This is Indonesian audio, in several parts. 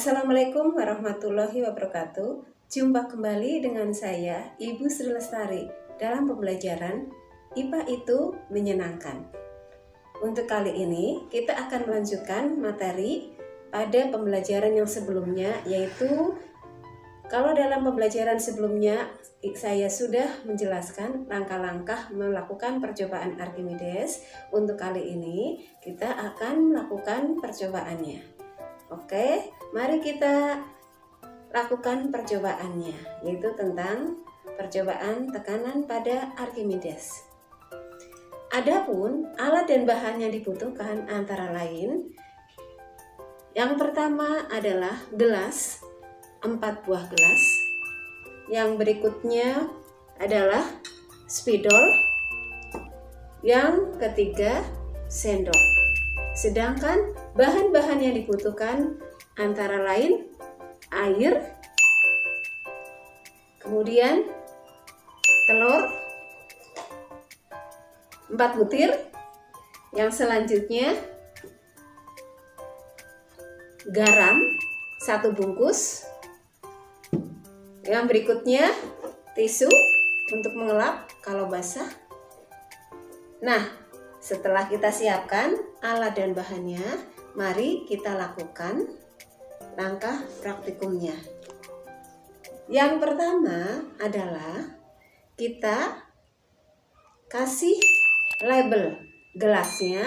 Assalamualaikum warahmatullahi wabarakatuh. Jumpa kembali dengan saya, Ibu Sri Lestari, dalam pembelajaran IPA itu menyenangkan. Untuk kali ini, kita akan melanjutkan materi pada pembelajaran yang sebelumnya, yaitu kalau dalam pembelajaran sebelumnya saya sudah menjelaskan langkah-langkah melakukan percobaan Archimedes. Untuk kali ini, kita akan melakukan percobaannya. Oke, mari kita lakukan percobaannya, yaitu tentang percobaan tekanan pada Archimedes. Adapun alat dan bahan yang dibutuhkan antara lain, yang pertama adalah gelas, 4 buah gelas. Yang berikutnya adalah spidol. Yang ketiga, sendok. Sedangkan bahan-bahan yang dibutuhkan antara lain air, kemudian telur 4 butir, yang selanjutnya garam 1 bungkus, yang berikutnya tisu untuk mengelap kalau basah. Nah, setelah kita siapkan alat dan bahannya, mari kita lakukan langkah praktikumnya. Yang pertama adalah kita kasih label gelasnya.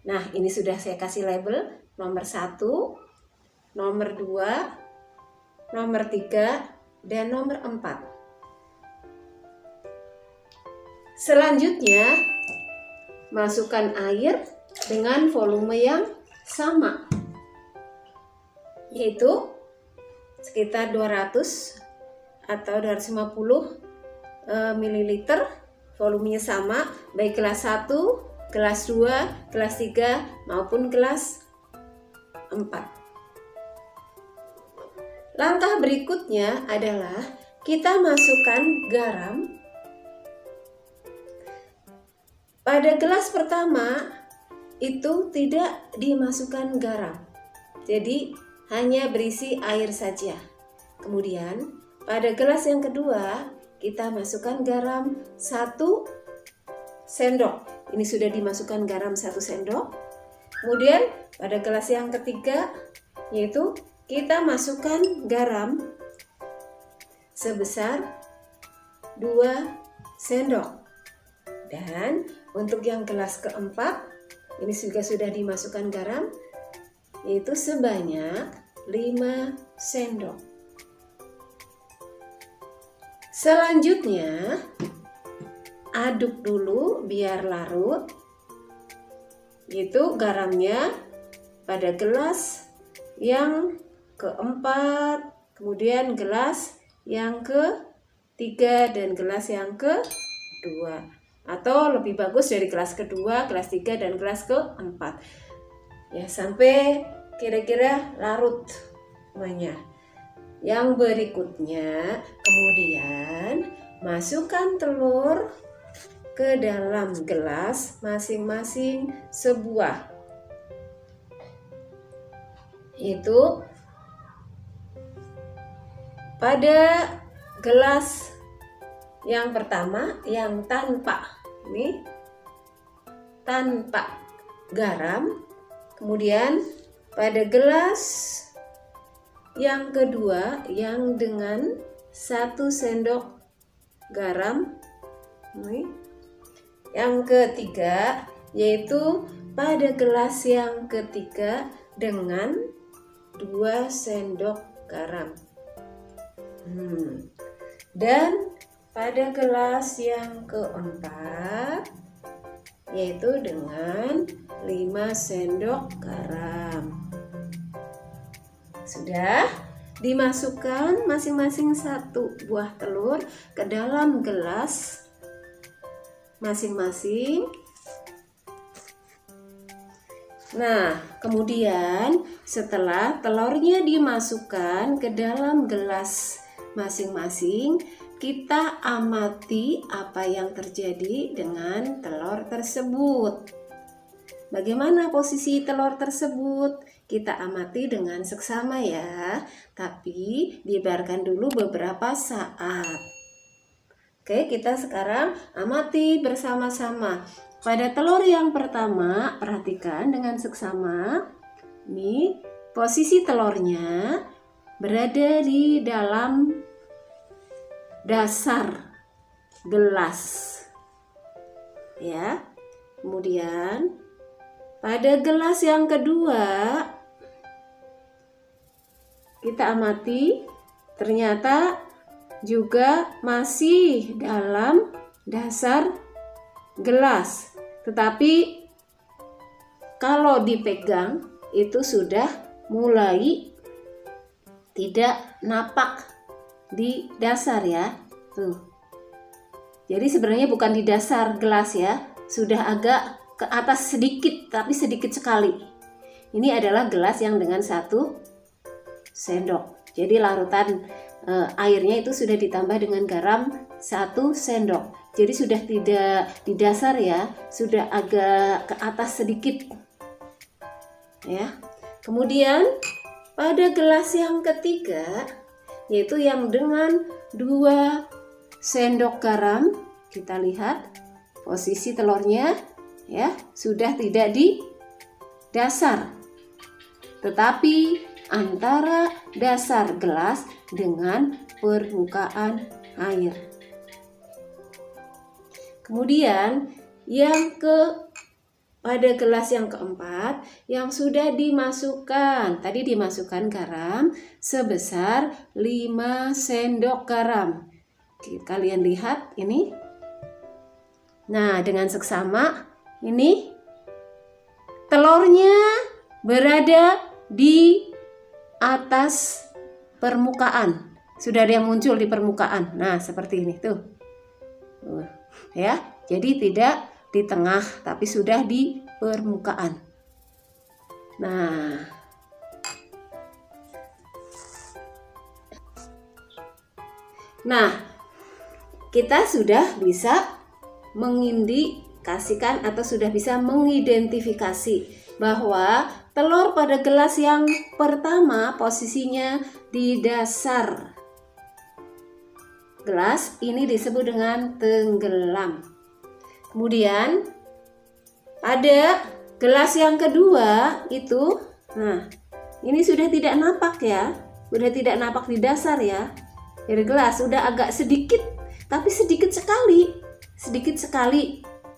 Nah, ini sudah saya kasih label nomor 1, nomor 2, nomor 3, dan nomor 4. Selanjutnya, masukkan air dengan volume yang sama, yaitu sekitar 200 atau 250 ml. Volumenya sama, baik gelas 1, gelas 2, gelas 3 maupun gelas 4. Langkah berikutnya adalah kita masukkan garam. Pada gelas pertama itu tidak dimasukkan garam, jadi hanya berisi air saja. Kemudian pada gelas yang kedua kita masukkan garam 1 sendok. Ini sudah dimasukkan garam 1 sendok. Kemudian pada gelas yang ketiga yaitu kita masukkan garam sebesar 2 sendok. Dan untuk yang gelas keempat, ini juga sudah dimasukkan garam, yaitu sebanyak 5 sendok. Selanjutnya, aduk dulu biar larut, yaitu garamnya pada gelas yang keempat, kemudian gelas yang ketiga, dan gelas yang kedua. Atau lebih bagus dari kelas kedua, kelas 3, dan kelas keempat. Ya, sampai kira-kira larut semuanya. Yang berikutnya, kemudian masukkan telur ke dalam gelas masing-masing sebuah. Itu pada gelas yang pertama, yang tanpa garam. Kemudian pada gelas yang kedua yang dengan 1 sendok garam. Yang ketiga yaitu pada gelas yang ketiga dengan 2 sendok garam. Dan pada gelas yang keempat yaitu dengan 5 sendok garam. Sudah dimasukkan masing-masing 1 buah telur ke dalam gelas masing-masing. Nah, kemudian setelah telurnya dimasukkan ke dalam gelas masing-masing, kita amati apa yang terjadi dengan telur tersebut. Bagaimana posisi telur tersebut? kita amati dengan seksama ya, tapi dibiarkan dulu beberapa saat. Oke, kita sekarang amati bersama-sama. Pada telur yang pertama, perhatikan dengan seksama. Ini posisi telurnya berada di dalam dasar gelas. Ya. Kemudian pada gelas yang kedua kita amati ternyata juga masih dalam dasar gelas. Tetapi kalau dipegang itu sudah mulai tidak napak di dasar ya. Tuh. Jadi sebenarnya bukan di dasar gelas ya, sudah agak ke atas sedikit, tapi sedikit sekali. Ini adalah gelas yang dengan 1 sendok. Jadi larutan airnya itu sudah ditambah dengan garam 1 sendok. Jadi sudah tidak di dasar ya, sudah agak ke atas sedikit. Ya. Kemudian pada gelas yang ketiga, yaitu yang dengan 2 sendok garam, kita lihat posisi telurnya ya sudah tidak di dasar, tetapi antara dasar gelas dengan permukaan air. Kemudian pada gelas yang keempat yang sudah dimasukkan, tadi dimasukkan garam sebesar 5 sendok garam. Kalian lihat ini. Nah, dengan seksama ini telurnya berada di atas permukaan. Sudah ada yang muncul di permukaan. Nah, seperti ini tuh. Ya, jadi tidak di tengah tapi sudah di permukaan. Nah, kita sudah bisa mengindikasikan atau sudah bisa mengidentifikasi bahwa telur pada gelas yang pertama posisinya di dasar gelas, ini disebut dengan tenggelam. Kemudian pada gelas yang kedua itu, nah ini sudah tidak napak ya, sudah tidak napak di dasar ya. Dari gelas sudah agak sedikit, tapi sedikit sekali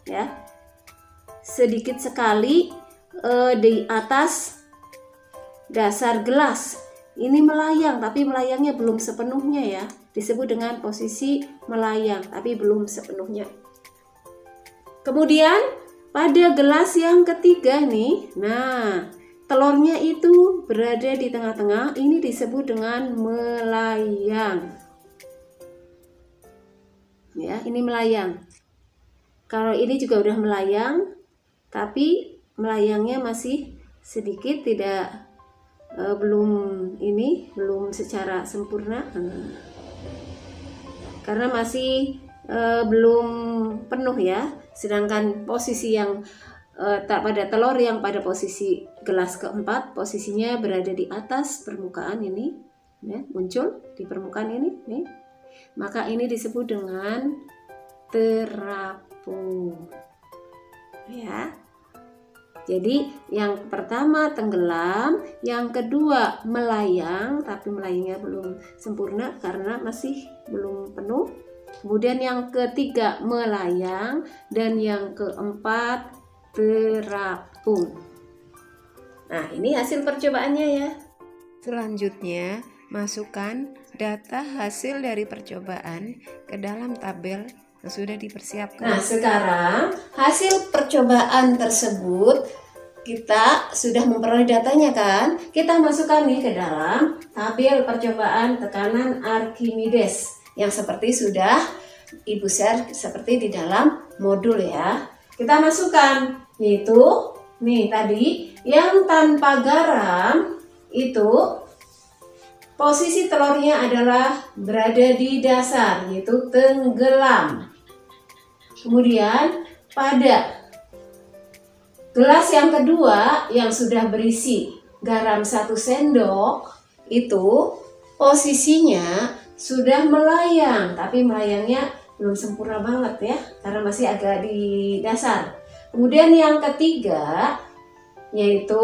ya, sedikit sekali di atas dasar gelas. Ini melayang, tapi melayangnya belum sepenuhnya ya, disebut dengan posisi melayang, tapi belum sepenuhnya. Kemudian pada gelas yang ketiga nih, nah telurnya itu berada di tengah-tengah, ini disebut dengan melayang. Ya, ini melayang. Kalau ini juga udah melayang, tapi melayangnya masih sedikit, belum secara sempurna, karena masih belum penuh ya. Sedangkan posisi yang pada telur yang pada posisi gelas keempat, posisinya berada di atas permukaan ini, ya, muncul di permukaan ini, nih. Maka ini disebut dengan terapung. Ya. Jadi yang pertama tenggelam, yang kedua melayang, tapi melayangnya belum sempurna karena masih belum penuh. Kemudian yang ketiga melayang, dan yang keempat terapung. Nah, ini hasil percobaannya ya. Selanjutnya, masukkan data hasil dari percobaan ke dalam tabel yang sudah dipersiapkan. Nah, sekarang hasil percobaan tersebut kita sudah memperoleh datanya kan? Kita masukkan nih ke dalam tabel percobaan tekanan Archimedes yang seperti sudah Ibu share seperti di dalam modul ya. Kita masukkan, yaitu nih tadi yang tanpa garam itu posisi telurnya adalah berada di dasar, yaitu tenggelam. Kemudian pada gelas yang kedua yang sudah berisi garam 1 sendok itu posisinya sudah melayang, tapi melayangnya belum sempurna banget ya, karena masih agak di dasar. Kemudian yang ketiga yaitu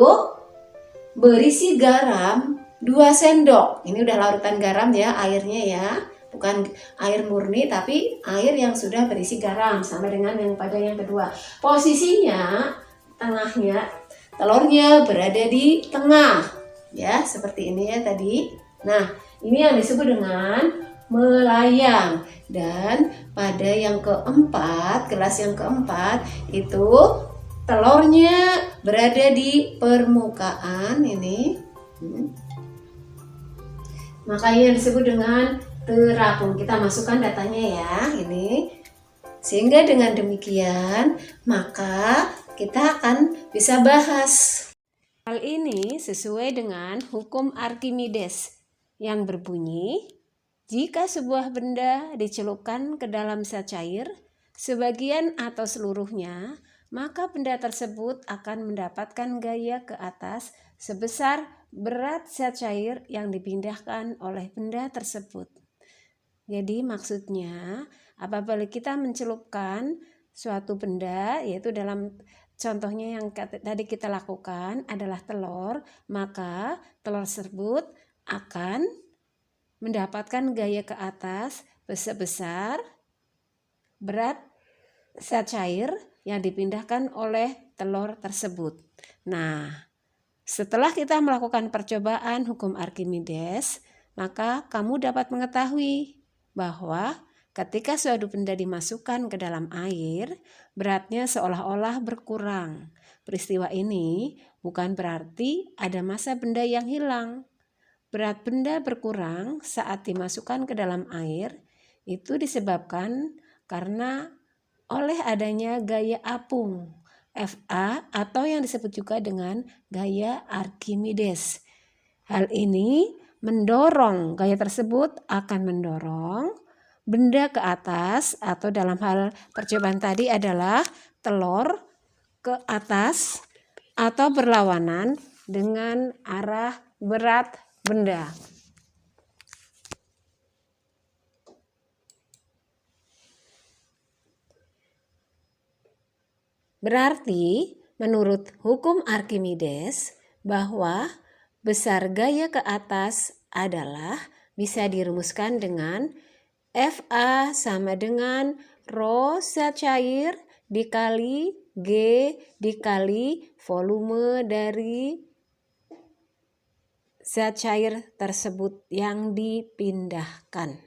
berisi garam 2 sendok. Ini udah larutan garam ya, airnya ya, bukan air murni tapi air yang sudah berisi garam, sama dengan yang pada yang kedua. Posisinya tengahnya, telurnya berada di tengah ya, seperti ini ya tadi. Nah, ini yang disebut dengan melayang. Dan pada yang keempat, gelas yang keempat itu telurnya berada di permukaan ini. Makanya disebut dengan terapung. Kita masukkan datanya ya, ini. Sehingga dengan demikian, maka kita akan bisa bahas. Hal ini sesuai dengan hukum Archimedes yang berbunyi, jika sebuah benda dicelupkan ke dalam zat cair, sebagian atau seluruhnya, maka benda tersebut akan mendapatkan gaya ke atas sebesar berat zat cair yang dipindahkan oleh benda tersebut. Jadi maksudnya apabila kita mencelupkan suatu benda, yaitu dalam contohnya yang tadi kita lakukan adalah telur, maka telur tersebut akan mendapatkan gaya ke atas sebesar berat zat cair yang dipindahkan oleh telur tersebut. Nah, setelah kita melakukan percobaan hukum Archimedes, maka kamu dapat mengetahui bahwa ketika suatu benda dimasukkan ke dalam air, beratnya seolah-olah berkurang. Peristiwa ini bukan berarti ada massa benda yang hilang. Berat benda berkurang saat dimasukkan ke dalam air itu disebabkan karena oleh adanya gaya apung Fa atau yang disebut juga dengan gaya Archimedes. Hal ini mendorong, gaya tersebut akan mendorong benda ke atas, atau dalam hal percobaan tadi adalah telur ke atas atau berlawanan dengan arah berat benda. Berarti menurut hukum Archimedes bahwa besar gaya ke atas adalah bisa dirumuskan dengan Fa sama dengan rho zat cair dikali G dikali volume dari zat cair tersebut yang dipindahkan.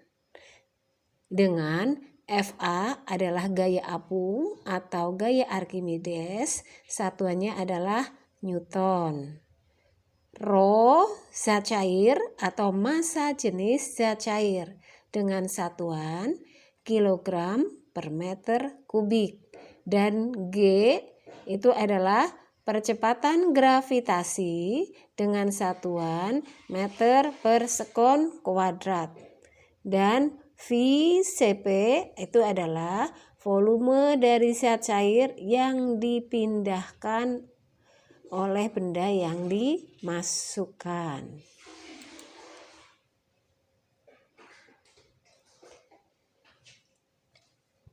Dengan Fa adalah gaya apung atau gaya Archimedes, satuannya adalah Newton. Rho zat cair atau massa jenis zat cair dengan satuan kilogram per meter kubik, dan G itu adalah percepatan gravitasi dengan satuan meter per sekon kuadrat, dan VCP itu adalah volume dari zat cair yang dipindahkan oleh benda yang dimasukkan.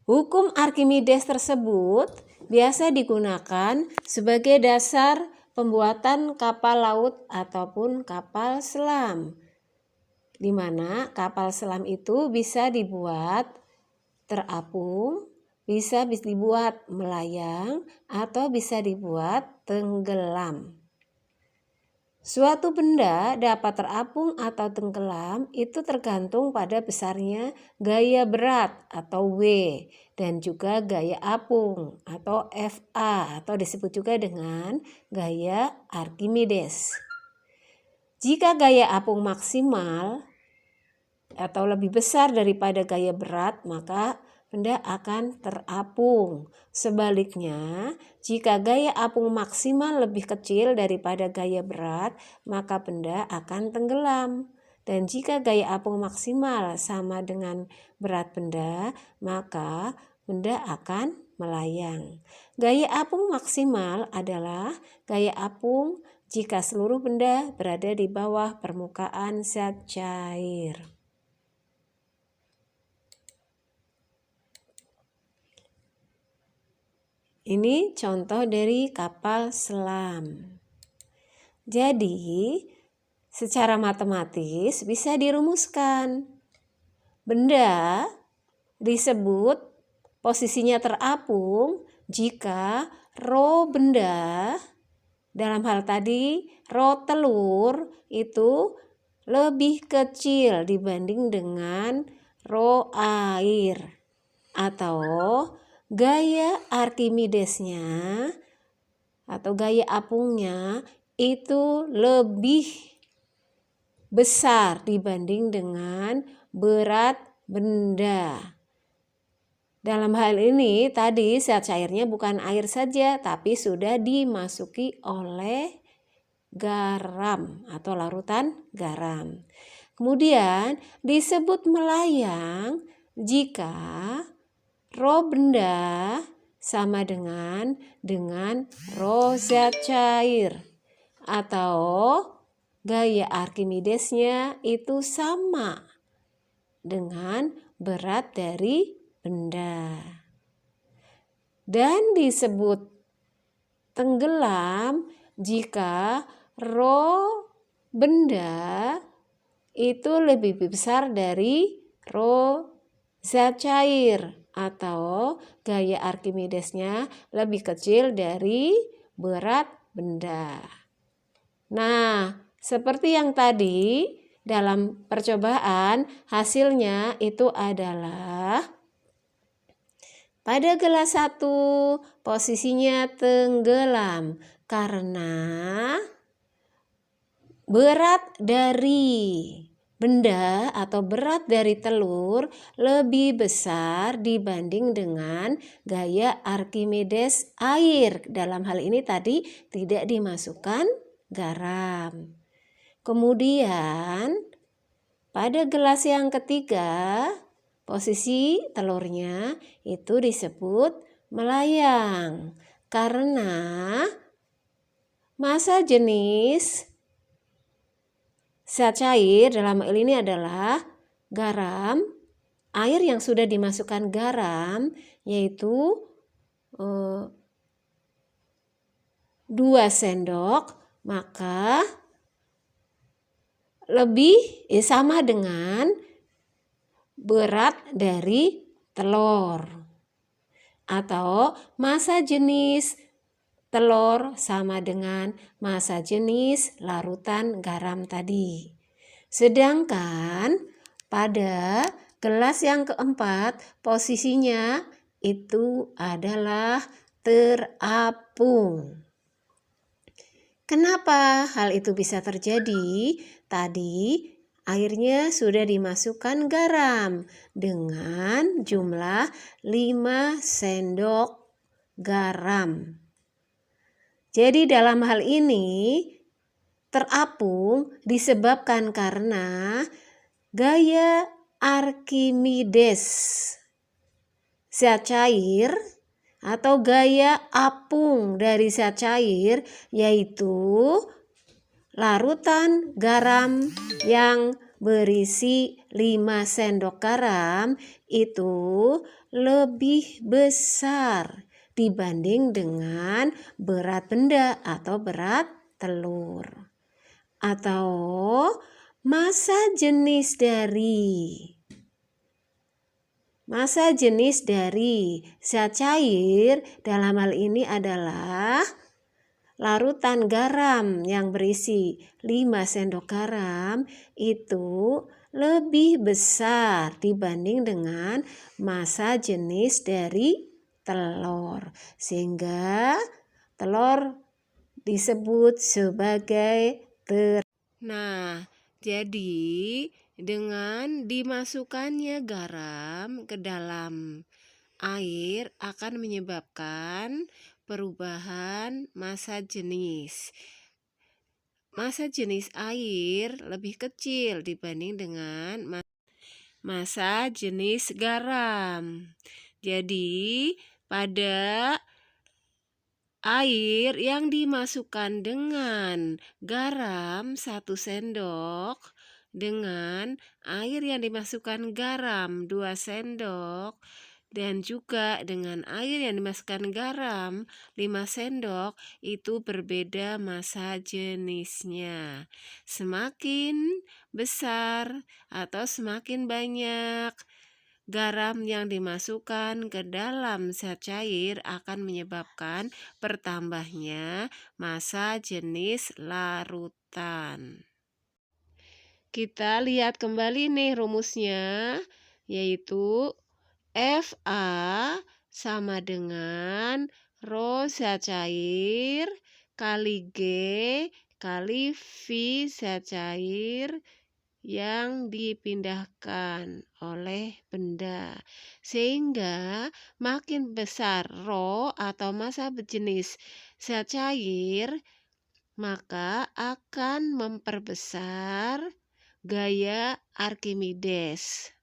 Hukum Archimedes tersebut biasa digunakan sebagai dasar pembuatan kapal laut ataupun kapal selam, di mana kapal selam itu bisa dibuat terapung, bisa dibuat melayang, atau bisa dibuat tenggelam. Suatu benda dapat terapung atau tenggelam itu tergantung pada besarnya gaya berat atau W dan juga gaya apung atau Fa atau disebut juga dengan gaya Archimedes. Jika gaya apung maksimal atau lebih besar daripada gaya berat, maka benda akan terapung. Sebaliknya, jika gaya apung maksimal lebih kecil daripada gaya berat, maka benda akan tenggelam. Dan jika gaya apung maksimal sama dengan berat benda, maka benda akan melayang. Gaya apung maksimal adalah gaya apung jika seluruh benda berada di bawah permukaan zat cair. Ini contoh dari kapal selam. Jadi, secara matematis bisa dirumuskan. Benda disebut posisinya terapung jika rho benda, dalam hal tadi rho telur itu lebih kecil dibanding dengan rho air, atau gaya Arkimidesnya atau gaya apungnya itu lebih besar dibanding dengan berat benda. Dalam hal ini tadi zat cairnya bukan air saja, tapi sudah dimasuki oleh garam atau larutan garam. Kemudian disebut melayang jika rho benda sama dengan rho zat cair, atau gaya Arkimidesnya itu sama dengan berat dari benda. Dan disebut tenggelam jika rho benda itu lebih besar dari rho zat cair, atau gaya Arkimidesnya lebih kecil dari berat benda. Nah, seperti yang tadi dalam percobaan hasilnya itu adalah pada gelas 1 posisinya tenggelam karena berat dari benda atau berat dari telur lebih besar dibanding dengan gaya Arkimedes air. Dalam hal ini tadi tidak dimasukkan garam. Kemudian pada gelas yang ketiga posisi telurnya itu disebut melayang karena massa jenis zat cair dalam hal ini adalah garam, air yang sudah dimasukkan garam yaitu 2 sendok, maka lebih sama dengan berat dari telur, atau massa jenis telur sama dengan massa jenis larutan garam tadi. Sedangkan pada gelas yang keempat posisinya itu adalah terapung. Kenapa hal itu bisa terjadi? Tadi airnya sudah dimasukkan garam dengan jumlah 5 sendok garam. Jadi dalam hal ini terapung disebabkan karena gaya Arkimedes zat cair atau gaya apung dari zat cair, yaitu larutan garam yang berisi 5 sendok garam itu lebih besar dibanding dengan berat benda atau berat telur, atau massa jenis dari zat cair dalam hal ini adalah larutan garam yang berisi 5 sendok garam itu lebih besar dibanding dengan massa jenis dari telur, sehingga telur disebut sebagai Nah, jadi dengan dimasukkannya garam ke dalam air akan menyebabkan perubahan massa jenis. Massa jenis air lebih kecil dibanding dengan massa jenis garam. Jadi pada Air yang dimasukkan dengan garam 1 sendok dengan air yang dimasukkan garam 2 sendok dan juga dengan air yang dimasukkan garam 5 sendok itu berbeda massa jenisnya. Semakin besar atau semakin banyak garam yang dimasukkan ke dalam zat cair akan menyebabkan bertambahnya massa jenis larutan. Kita lihat kembali nih rumusnya, yaitu Fa sama dengan rho zat cair kali G kali V zat cair yang dipindahkan oleh benda. Sehingga makin besar rho atau massa jenis zat cair, maka akan memperbesar gaya Archimedes.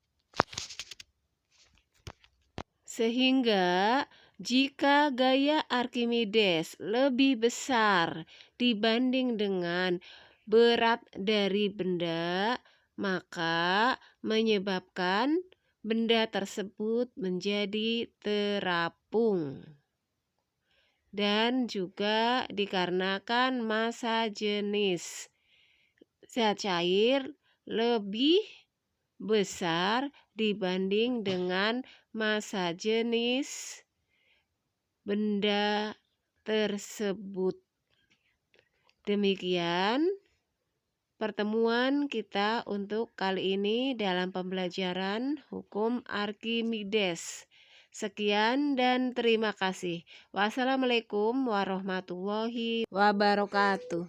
Sehingga jika gaya Archimedes lebih besar dibanding dengan berat dari benda, maka menyebabkan benda tersebut menjadi terapung. Dan juga dikarenakan massa jenis zat cair lebih besar dibanding dengan massa jenis benda tersebut. Demikian pertemuan kita untuk kali ini dalam pembelajaran hukum Archimedes. Sekian dan terima kasih. Wassalamualaikum warahmatullahi wabarakatuh.